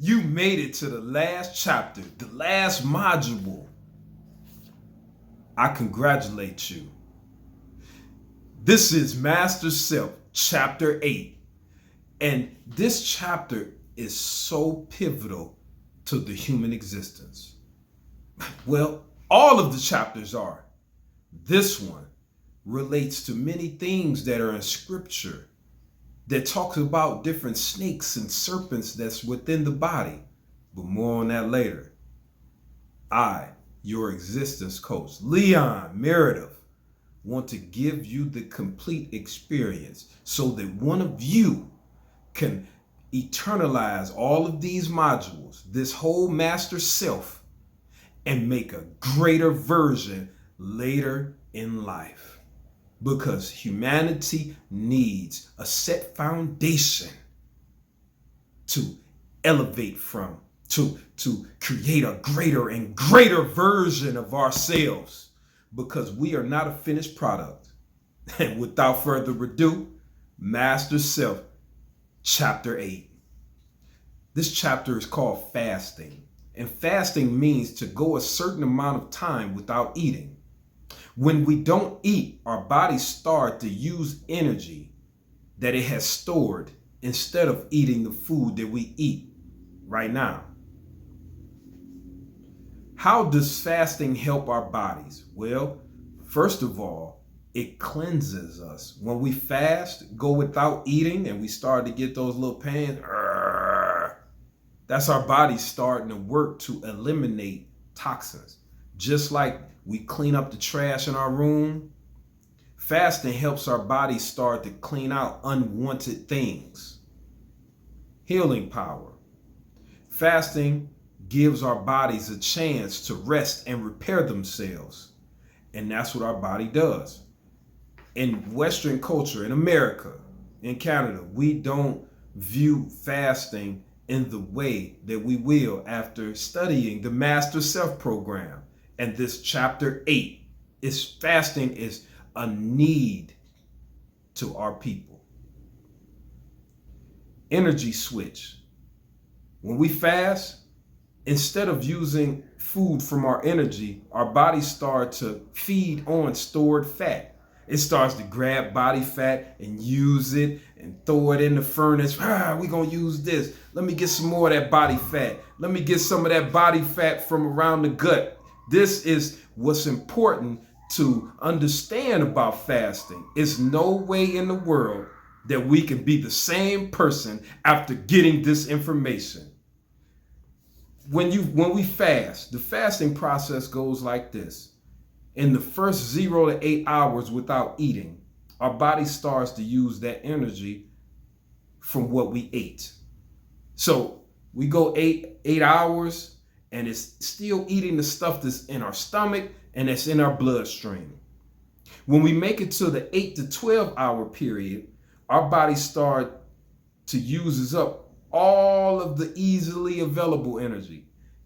You made it to the last chapter, the last module. I congratulate you. This is Master Self, Chapter 8. And this chapter is so pivotal to the human existence. Well, all of the chapters are. This one relates to many things that are in scripture that talks about different snakes and serpents that's within the body. But more on that later. I, your existence coach, Leon Meredith, want to give you the complete experience so that one of you can eternalize all of these modules, this whole master self, and make a greater version later in life. Because humanity needs a set foundation to elevate from, to create a greater and greater version of ourselves, because we are not a finished product. And without further ado, Master Self, Chapter 8. This chapter is called fasting. And fasting means to go a certain amount of time without eating. When we don't eat, our bodies start to use energy that it has stored instead of eating the food that we eat right now. How does fasting help our bodies? Well, first of all, it cleanses us. When we fast, go without eating, and we start to get those little pains, that's our body starting to work to eliminate toxins. Just like we clean up the trash in our room, fasting helps our body start to clean out unwanted things. Healing power. Fasting gives our bodies a chance to rest and repair themselves. And that's what our body does. In Western culture, in America, in Canada, we don't view fasting in the way that we will after studying the Master Self program. And this chapter 8 is fasting is a need to our people. Energy switch. When we fast, instead of using food from our energy, our bodies start to feed on stored fat. It starts to grab body fat and use it and throw it in the furnace. We're going to use this. Let me get some more of that body fat. Let me get some of that body fat from around the gut. This is what's important to understand about fasting. It's no way in the world that we can be the same person after getting this information. When we fast, the fasting process goes like this. In the first 0 to 8 hours without eating, our body starts to use that energy from what we ate. So we go eight hours and it's still eating the stuff that's in our stomach and that's in our bloodstream. When we make it to the 8 to 12 hour period, our body starts to uses up all of the easily available energy.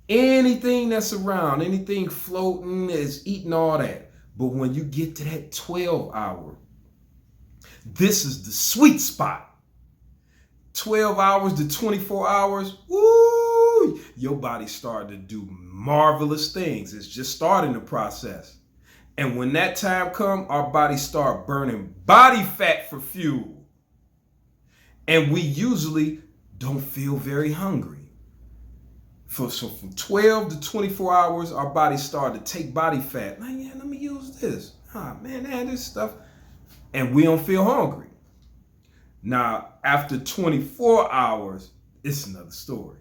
Anything that's around, anything floating is eating all that. But when you get to that 12 hour, this is the sweet spot. 12 hours to 24 hours, woo, your body starting to do marvelous things. It's just starting the process. And when that time comes, our bodies start burning body fat for fuel. And we usually don't feel very hungry. So from 12 to 24 hours, our bodies start to take body fat. Like, yeah, let me use this. This stuff. And we don't feel hungry. Now, after 24 hours, it's another story.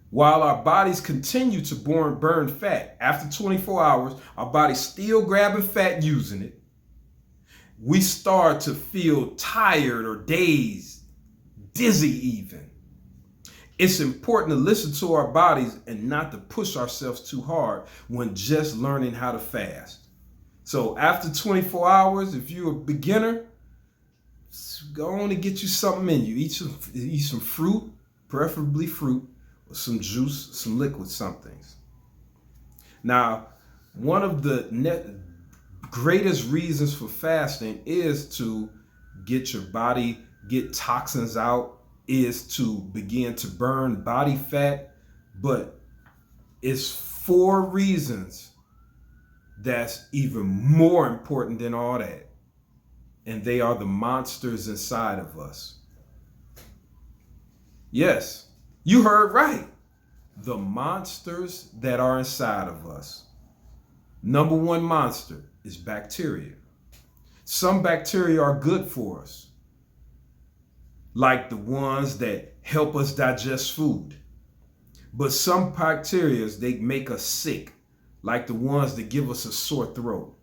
While our bodies continue to burn fat, after 24 hours, our body's still grabbing fat using it. We start to feel tired or dazed, dizzy even. It's important to listen to our bodies and not to push ourselves too hard when just learning how to fast. So after 24 hours, if you're a beginner, go on and get you something in you. Eat some fruit, preferably fruit, or some juice, some liquid somethings. Now, one of the greatest reasons for fasting is to get your body, get toxins out, is to begin to burn body fat, but it's 4 reasons that's even more important than all that. And they are the monsters inside of us. Yes, you heard right. The monsters that are inside of us. Number one monster is bacteria. Some bacteria are good for us, like the ones that help us digest food. But some bacteria, they make us sick, like the ones that give us a sore throat.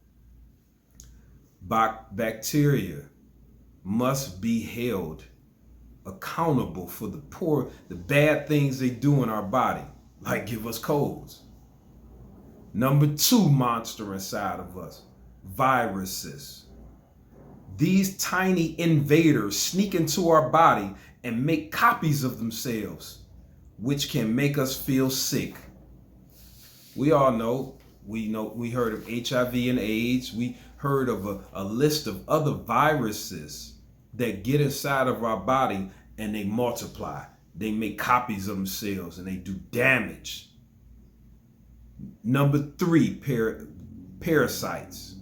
Bacteria must be held accountable for the bad things they do in our body, like give us colds. Number 2 monster inside of us, viruses. These tiny invaders sneak into our body and make copies of themselves, which can make us feel sick. We all know, we heard of HIV and AIDS. We heard of a list of other viruses that get inside of our body and they multiply. They make copies of themselves and they do damage. Number 3, parasites.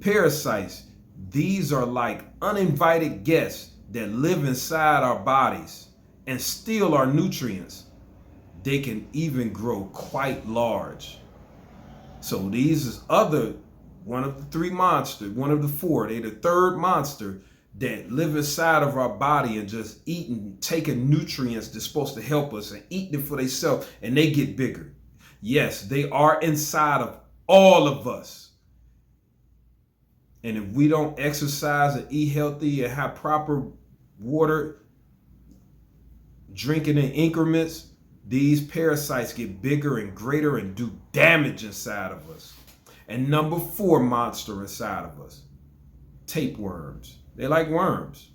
Parasites, these are like uninvited guests that live inside our bodies and steal our nutrients. They can even grow quite large. So these is one of the 3 monsters, one of the 4. They the 3rd monster that live inside of our body and just eating, taking nutrients that's supposed to help us and eating it for themselves, and they get bigger. Yes, they are inside of all of us. And if we don't exercise and eat healthy and have proper water, drinking in increments, these parasites get bigger and greater and do damage inside of us. And number 4 monster inside of us, tapeworms. They like worms.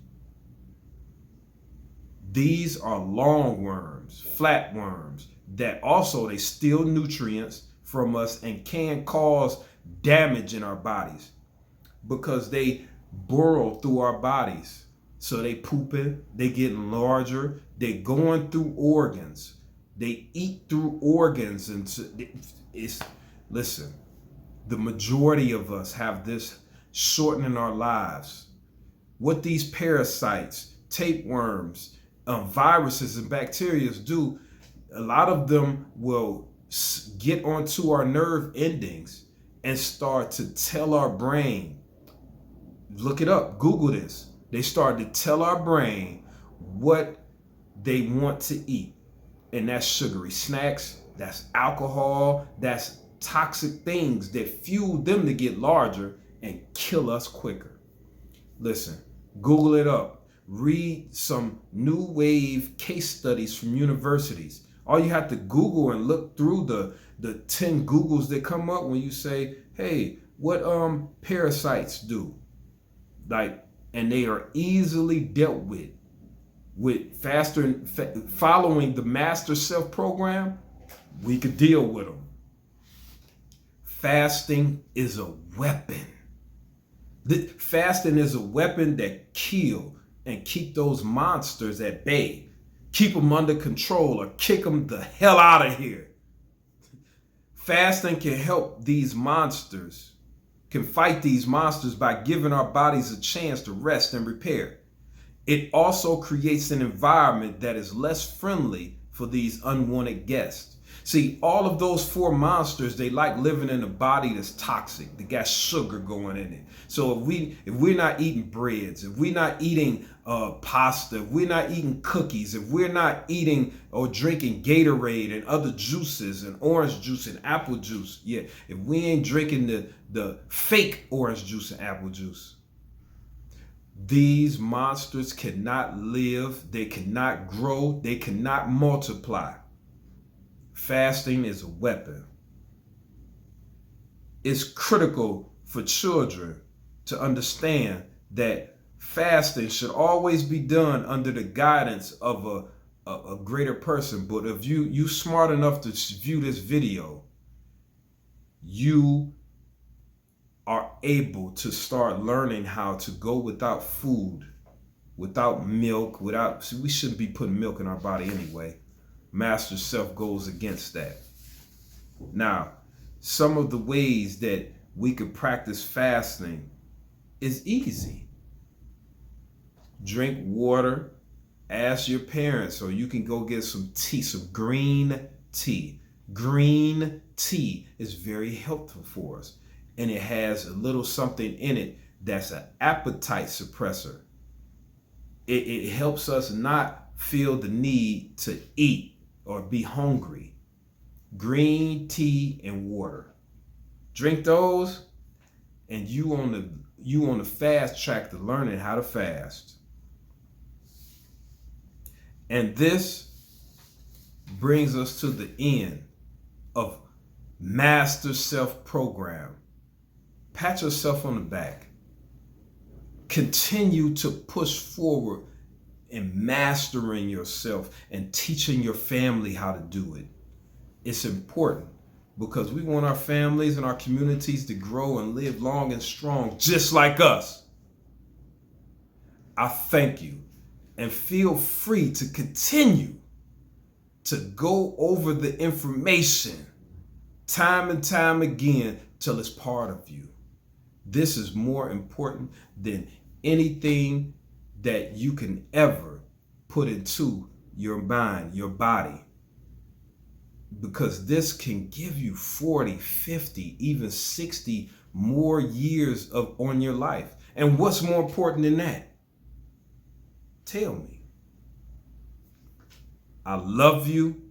These are longworms, flatworms, that also they steal nutrients from us and can cause damage in our bodies because they burrow through our bodies. So they pooping, they getting larger, they going through organs, they eat through organs, and listen, the majority of us have this shortening our lives. What these parasites, tapeworms, viruses, and bacteria do, a lot of them will get onto our nerve endings and start to tell our brain. Look it up, Google this. They start to tell our brain what they want to eat. And that's sugary snacks, that's alcohol, that's toxic things that fuel them to get larger and kill us quicker. Listen, Google it up. Read some new wave case studies from universities. All you have to Google and look through the 10 Googles that come up when you say, hey, what parasites do? And they are easily dealt with following the Master Self program. We could deal with them. Fasting is a weapon. Fasting is a weapon that kill and keep those monsters at bay. Keep them under control or kick them the hell out of here. Fasting can help these monsters, can fight these monsters by giving our bodies a chance to rest and repair. It also creates an environment that is less friendly for these unwanted guests. See, all of those 4 monsters, they like living in a body that's toxic, that got sugar going in it. So if we're not eating breads, if we're not eating pasta, if we're not eating cookies, if we're not eating or drinking Gatorade and other juices and orange juice and apple juice, if we ain't drinking the fake orange juice and apple juice, these monsters cannot live, they cannot grow, they cannot multiply. Fasting is a weapon. It's critical for children to understand that fasting should always be done under the guidance of a greater person. But if you smart enough to view this video, you are able to start learning how to go without food without milk, we shouldn't be putting milk in our body anyway. Master Self goes against that. Now, some of the ways that we could practice fasting is easy. Drink water. Ask your parents, or you can go get some tea, some green tea. Green tea is very helpful for us, and it has a little something in it that's an appetite suppressor. It helps us not feel the need to eat or be hungry. Green tea and water. Drink those, and you on the fast track to learning how to fast. And this brings us to the end of Master Self Program. Pat yourself on the back. Continue to push forward in mastering yourself and teaching your family how to do it. It's important because we want our families and our communities to grow and live long and strong just like us. I thank you. And feel free to continue to go over the information time and time again till it's part of you. This is more important than anything that you can ever put into your mind, your body. Because this can give you 40, 50, even 60 more years on your life. And what's more important than that? Tell me. I love you,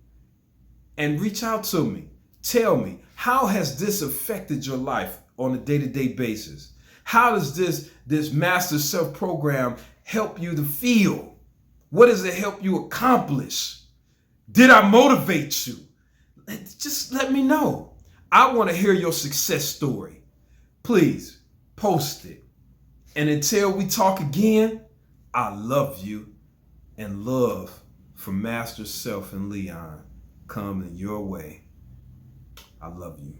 and reach out to me. Tell me, how has this affected your life on a day-to-day basis? How does this Master Self Program help you to feel? What does it help you accomplish? Did I motivate you? Just let me know. I want to hear your success story. Please post it. And until we talk again, I love you, and love from Master Self and Leon coming your way. I love you.